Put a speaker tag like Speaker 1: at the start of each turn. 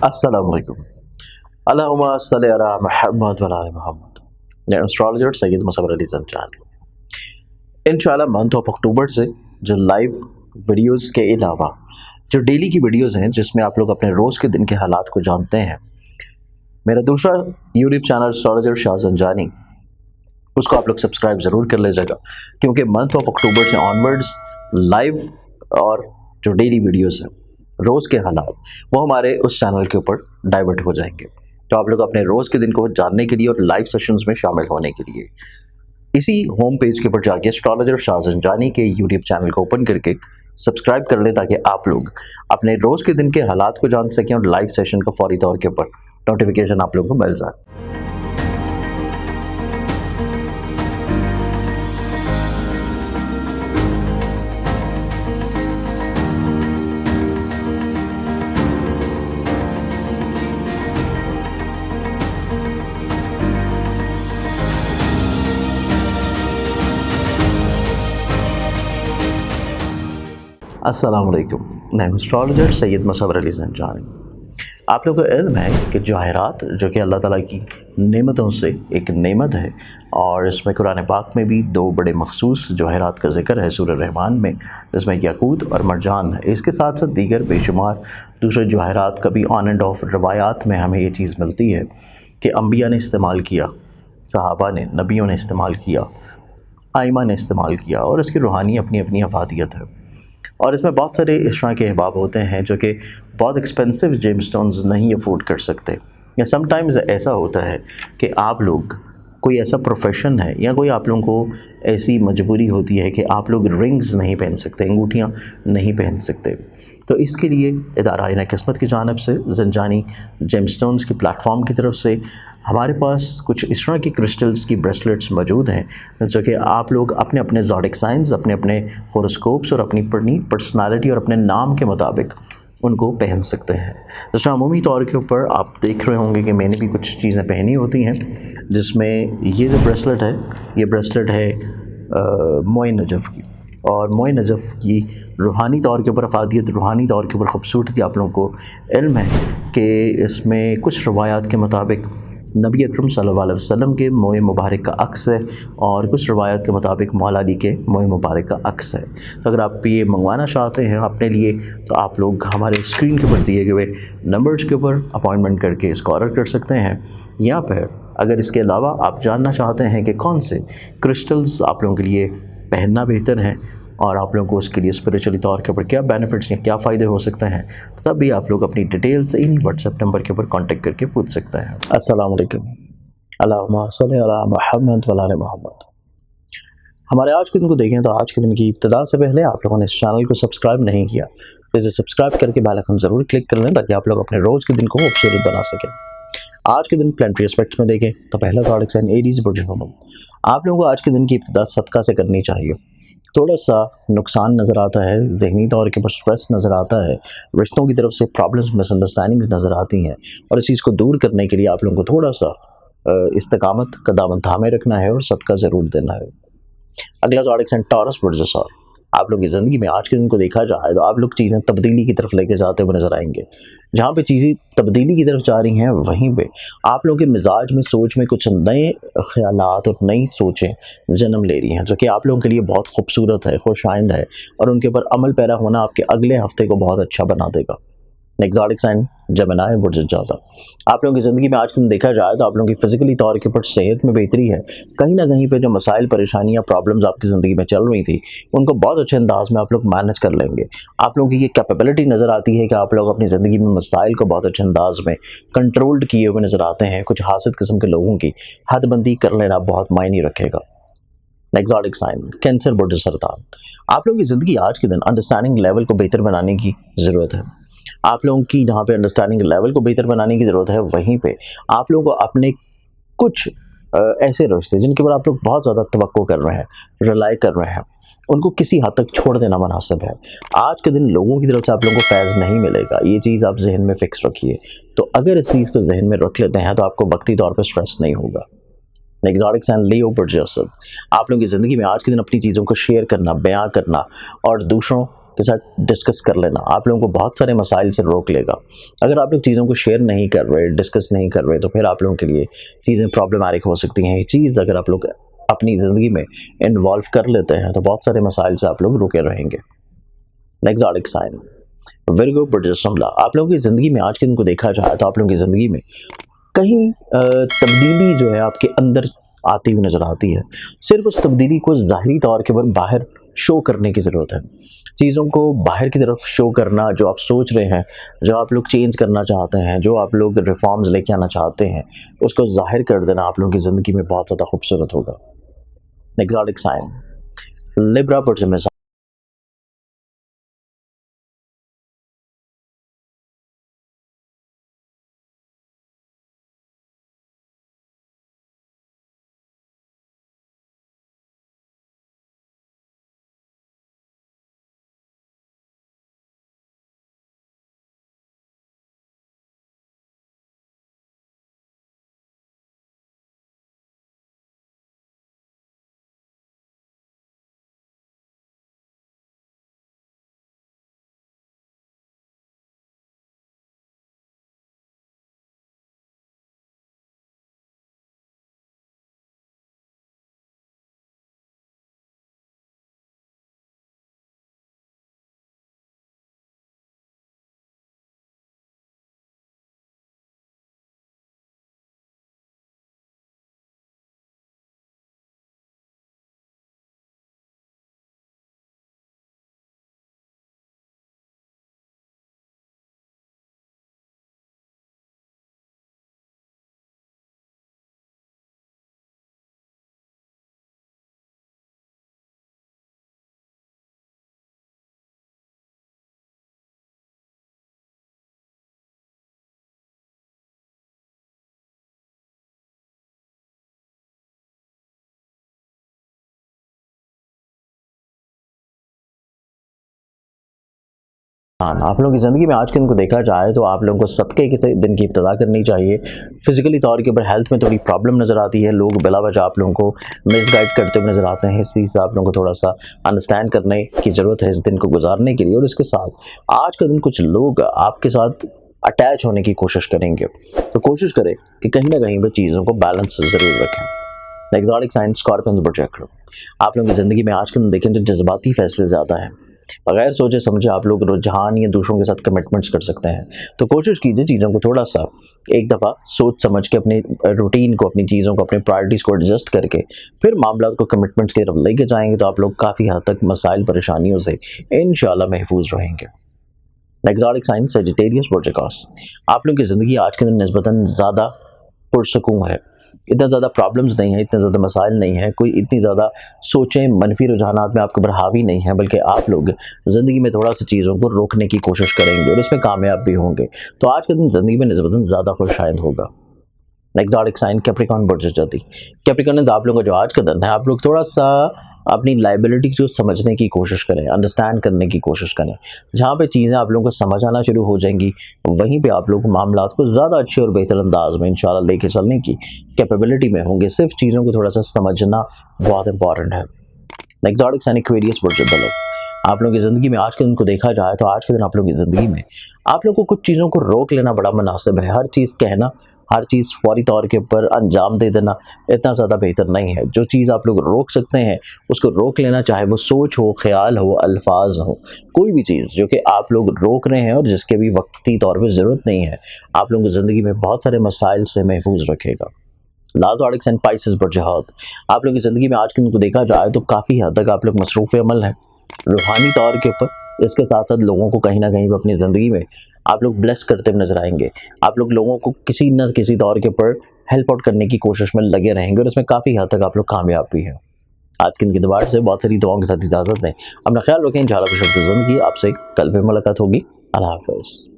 Speaker 1: अस्सलाम वालेकुम। अल्लाहुम्मा सल्लि अला मुहम्मद व अला आलि मुहम्मद। मैं एस्ट्रोलॉजर सैयद मुसव्वर अली ज़ंजानी। इंशाल्लाह मंथ ऑफ अक्टूबर से जो लाइव वीडियोस के अलावा जो डेली की वीडियोस हैं जिसमें आप लोग अपने रोज़ के दिन के हालात को जानते हैं, मेरा दूसरा YouTube channel astrologer Shah Zanjani, उसको आप लोग सब्सक्राइब ज़रूर कर लीजिएगा, क्योंकि मंथ ऑफ अक्टूबर से ऑनवर्ड्स लाइव और जो डेली वीडियोस हैं रोज़ के हालात वो हमारे उस चैनल के ऊपर डाइवर्ट हो जाएंगे। तो आप लोग अपने रोज़ के दिन को जानने के लिए और लाइव सेशंस में शामिल होने के लिए इसी होम पेज के ऊपर जाके एस्ट्रोलॉजर शाह ज़ंजानी के यूट्यूब चैनल को ओपन करके सब्सक्राइब कर लें, ताकि आप लोग अपने रोज़ के दिन के हालात को जान सकें और लाइव सेशन का फौरी तौर के ऊपर नोटिफिकेशन आप लोगों को मिल जाए। अस्सलाम वालेकुम। मैं एस्ट्रोलॉजर सैयद मुसव्वर अली ज़ंजानी। आप लोगों को इल्म है कि जवाहरात जो कि अल्लाह ताला की नेमतों से एक नेमत है, और इसमें कुरान पाक में भी दो बड़े मखसूस जवाहरात का जिक्र है सूरह रहमान में, जिसमें याकूत और मरजान है। इसके साथ साथ दीगर बेशुमार दूसरे जवाहरात का भी ऑन एंड ऑफ रवायात में हमें ये चीज़ मिलती है कि अम्बिया ने इस्तेमाल किया, सहाबा ने, नबियों ने इस्तेमाल किया, आइमा ने इस्तेमाल किया, और इसकी रूहानी अपनी अपनी अफादियत है। और इसमें बहुत सारे इस तरह के अहबाब होते हैं जो कि बहुत एक्सपेंसिव जेमस्टोन्स नहीं अफोर्ड कर सकते, या समटाइम्स ऐसा होता है कि आप लोग कोई ऐसा प्रोफेशन है या कोई आप लोगों को ऐसी मजबूरी होती है कि आप लोग रिंग्स नहीं पहन सकते, अंगूठियाँ नहीं पहन सकते। तो इसके लिए इदारा आईना किस्मत की जानिब से ज़ंजानी जेमस्टोन्स की प्लेटफॉर्म की तरफ से हमारे पास कुछ इस तरह की क्रिस्टल्स की ब्रेसलेट्स मौजूद हैं जो कि आप लोग अपने अपने ज़ोडिक साइंस, अपने अपने होरोस्कोप्स और अपनी पर्सनालिटी और अपने नाम के मुताबिक उनको पहन सकते हैं। जिस तरह अमूमी तौर के ऊपर आप देख रहे होंगे कि मैंने भी कुछ चीज़ें पहनी होती हैं, जिसमें ये जो ब्रेसलेट है, ये ब्रेसलेट है मोए नजफ़ की, और मोए नजफ़ की रूहानी तौर के ऊपर अफादियत, रूहानी तौर के ऊपर ख़ूबसूरती आप लोगों को इल्म है कि इसमें कुछ रवायात के मुताबिक नबी अकरम सल्लल्लाहु अलैहि वसल्लम के मोए मुबारक का अक्स है, और कुछ रवायत के मुताबिक मौला अली के मोए मुबारक का अक्स है। तो अगर आप ये मंगवाना चाहते हैं अपने लिए, तो आप लोग हमारे स्क्रीन के ऊपर दिए गए नंबर्स के ऊपर अपॉइंटमेंट करके इसको ऑर्डर कर सकते हैं। या फिर अगर इसके अलावा आप जानना चाहते हैं कि कौन से क्रिस्टल्स आप लोगों के लिए पहनना बेहतर है और आप लोगों को उसके लिए स्पिरिचुअली तौर के ऊपर क्या बेनिफिट्स या क्या फ़ायदे हो सकते हैं, तो तब भी आप लोग अपनी डिटेल्स इन्हीं व्हाट्सएप नंबर के ऊपर कांटेक्ट करके पूछ सकते हैं। अस्सलाम वालेकुम। अल्लाहुम्मा सल्लि अला मुहम्मद व अला आलि मुहम्मद। हमारे आज के दिन को देखें तो आज के दिन की इब्तिदा से पहले आप लोगों ने इस चैनल को सब्सक्राइब नहीं किया तो इसे सब्सक्राइब करके बेल आइकन ज़रूर क्लिक कर लें, ताकि आप लोग अपने रोज़ के दिन को खूबसूरत बना सकें। आज के दिन प्लानिटरी एस्पेक्ट्स में देखें तो पहला ज़ोडिक साइन एरीज़ बुर्ज हमल। आप लोगों को आज के दिन की इब्तिदा सदका से करनी चाहिए। थोड़ा सा नुकसान नज़र आता है, ज़हनी तौर के ऊपर स्ट्रेस नज़र आता है, रिश्तों की तरफ से प्रॉब्लम्स, मिसअंडरस्टैंडिंग्स नज़र आती हैं, और इस चीज़ को दूर करने के लिए आप लोगों को थोड़ा सा इस्तिकामत का दामन थामे रखना है और सदका ज़रूर देना है। अगला ज़ोडिक साइन टॉरस बुर्ज सौर। आप लोग की ज़िंदगी में आज के दिन को देखा जाए तो आप लोग चीज़ें तब्दीली की तरफ लेके जाते हुए नज़र आएंगे। जहाँ पे चीज़ें तब्दीली की तरफ जा रही हैं, वहीं पे आप लोगों के मिजाज में, सोच में कुछ नए ख्यालात और नई सोचें जन्म ले रही हैं, जो कि आप लोगों के लिए बहुत खूबसूरत है, खुशाइंद है, और उनके ऊपर अमल पैरा होना आपके अगले हफ्ते को बहुत अच्छा बना देगा। ज़ोडिक साइन जेमिनी बुर्ज ज़्यादा। आप लोगों की ज़िंदगी में आज के दिन देखा जाए तो आप लोगों की फ़िज़िकली तौर के ऊपर सेहत में बेहतरी है। कहीं ना कहीं पे जो मसाइल, परेशानियां, प्रॉब्लम्स आपकी ज़िंदगी में चल रही थी, उनको बहुत अच्छे अंदाज में आप लोग मैनेज कर लेंगे। आप लोगों की ये कैपेबिलिटी नज़र आती है कि आप लोग अपनी ज़िंदगी में मसाइल को बहुत अच्छे अंदाज में कंट्रोल्ड किए हुए नज़र आते हैं। कुछ हासिल किस्म के लोगों की हदबंदी कर लेना बहुत मायने रखेगा। ज़ोडिक साइन कैंसर बुर्ज सरतान। आप लोगों की ज़िंदगी आज के दिन अंडरस्टैंडिंग लेवल को बेहतर बनाने की ज़रूरत है। आप लोगों की जहाँ पे अंडरस्टैंडिंग लेवल को बेहतर बनाने की ज़रूरत है, वहीं पे आप लोगों को अपने कुछ ऐसे रिश्ते जिनके ऊपर आप लोग बहुत ज़्यादा तवक्को कर रहे हैं, रिलाई कर रहे हैं, उनको किसी हद तक छोड़ देना मुनासिब है। आज के दिन लोगों की तरफ से आप लोगों को फैज़ नहीं मिलेगा, ये चीज़ आप जहन में फ़िक्स रखिए। तो अगर इस चीज़ को जहन में रख लेते हैं तो आपको वक्ती तौर पर स्ट्रेस नहीं होगा। ज़ोडिक साइन लियो बुर्ज असद। आप लोगों की ज़िंदगी में आज के दिन अपनी चीज़ों को शेयर करना, बयां करना और दूसरों के साथ डिस्कस कर लेना आप लोगों को बहुत सारे मसाइल से रोक लेगा। अगर आप लोग चीज़ों को शेयर नहीं कर रहे, डिस्कस नहीं कर रहे, तो फिर आप लोगों के लिए चीज़ें प्रॉब्लमैटिक हो सकती हैं। ये चीज़ अगर आप लोग अपनी ज़िंदगी में इन्वॉल्व कर लेते हैं तो बहुत सारे मसाइल से आप लोग रुके रहेंगे। नेक्स्ट ज़ोडिक साइन विर्गो समला। आप लोगों की ज़िंदगी में आज के दिन को देखा जाए तो आप लोगों की ज़िंदगी में कहीं तब्दीली जो है आपके अंदर आती हुई नज़र आती है। सिर्फ उस तब्दीली को ज़ाहिरी तौर के ऊपर बाहर शो करने की ज़रूरत है। चीज़ों को बाहर की तरफ शो करना, जो आप सोच रहे हैं, जो आप लोग चेंज करना चाहते हैं, जो आप लोग रिफॉर्म्स लेके आना चाहते हैं, उसको ज़ाहिर कर देना आप लोगों की ज़िंदगी में बहुत ज़्यादा खूबसूरत होगा। नेक्स्ट ज़ोडिक साइन लिब्रा पर्सिमस। आप लोगों की ज़िंदगी में आज के दिन को देखा जाए तो आप लोगों को सदक़े के दिन की इब्तिदा करनी चाहिए। फिजिकली तौर के ऊपर हेल्थ में थोड़ी प्रॉब्लम नज़र आती है, लोग बिला वजह आप लोगों को मिसगाइड करते हुए नज़र आते हैं। इस चीज़ से आप लोगों को थोड़ा सा अंडरस्टैंड करने की ज़रूरत है इस दिन को गुजारने के लिए। और इसके साथ आज का दिन कुछ लोग आपके साथ अटैच होने की कोशिश करेंगे, तो कोशिश करें कि कहीं ना कहीं पर चीज़ों को बैलेंस ज़रूर रखें। Exotic sign scorpions project. आप लोगों की ज़िंदगी में आज के दिन देखें तो जज्बाती फैसले ज़्यादा हैं। बगैर सोचे समझे आप लोग रुझान या दूसरों के साथ कमिटमेंट्स कर सकते हैं, तो कोशिश कीजिए चीज़ों को थोड़ा सा एक दफ़ा सोच समझ के अपनी रूटीन को, अपनी चीज़ों को, अपनी प्रायोरिटीज़ को एडजस्ट करके फिर मामला को कमिटमेंट्स की तरफ लेके जाएंगे तो आप लोग काफ़ी हद तक मसाइल परेशानियों से इंशाल्लाह महफूज रहेंगे। Exotic sign Sagittarius projects. आप लोग की ज़िंदगी आज के दिन निस्बतन ज़्यादा पुरसकून है, इतना ज़्यादा प्रॉब्लम्स नहीं है, इतने ज़्यादा मसाइल नहीं है, कोई इतनी ज़्यादा सोचें मनफी रुझानात में आपके ऊपर हावी नहीं है, बल्कि आप लोग ज़िंदगी में थोड़ा सा चीज़ों को रोकने की कोशिश करेंगे और इसमें कामयाब भी होंगे। तो आज के दिन ज़िंदगी में निस्बतन ज़्यादा खुशहाइंद होगा। एक्सोटिक साइन कैप्रिकॉर्न बर्जती। कैप्रिकॉर्न आप लोगों का जो आज का दिन है, आप लोग थोड़ा सा अपनी लाइबिलिटी को समझने की कोशिश करें, अंडरस्टैंड करने की कोशिश करें। जहाँ पे चीज़ें आप लोगों को समझ आना शुरू हो जाएंगी, वहीं पे आप लोग मामलात को ज़्यादा अच्छे और बेहतर अंदाज में इंशाल्लाह लेके चलने की कैपेबिलिटी में होंगे। सिर्फ चीज़ों को थोड़ा सा समझना बहुत इंपॉर्टेंट है। Exotic sign Aquarius project. आप लोगों की ज़िंदगी में आज के दिन को देखा जाए तो आज के दिन आप लोगों की ज़िंदगी में आप लोग को कुछ चीज़ों को रोक लेना बड़ा मुनासिब है। हर चीज़ कहना, हर चीज़ फौरी तौर के ऊपर अंजाम दे देना इतना ज़्यादा बेहतर नहीं है। जो चीज़ आप लोग रोक सकते हैं उसको रोक लेना, चाहे वो सोच हो, ख्याल हो, अल्फाज हो, कोई भी चीज़ जो कि आप लोग रोक रहे हैं और जिसके भी वक्ती तौर पर ज़रूरत नहीं है, आप लोगों की ज़िंदगी में बहुत सारे मसाइल से महफूज रखेगा। लाज़ोडिक एंड पाइसेस बरजहात। आप लोगों की ज़िंदगी में आज के दिन को देखा जाए तो काफ़ी हद तक आप लोग मसरूफ़ अमल हैं रूहानी तौर के ऊपर। इसके साथ साथ लोगों को कहीं ना कहीं अपनी ज़िंदगी में आप लोग ब्लेस करते हुए नजर आएंगे। आप लोग लोगों को किसी न किसी तौर के ऊपर हेल्प आउट करने की कोशिश में लगे रहेंगे और इसमें काफ़ी हद तक आप लोग कामयाब भी हैं। आज के दिन की दुआ से बहुत सारी दुआओं के साथ इजाज़त दें। अपना ख्याल रखें। इंशाअल्लाह ज़िंदगी आपसे कल फिर मुलाकात होगी। अल्लाह हाफ़िज़।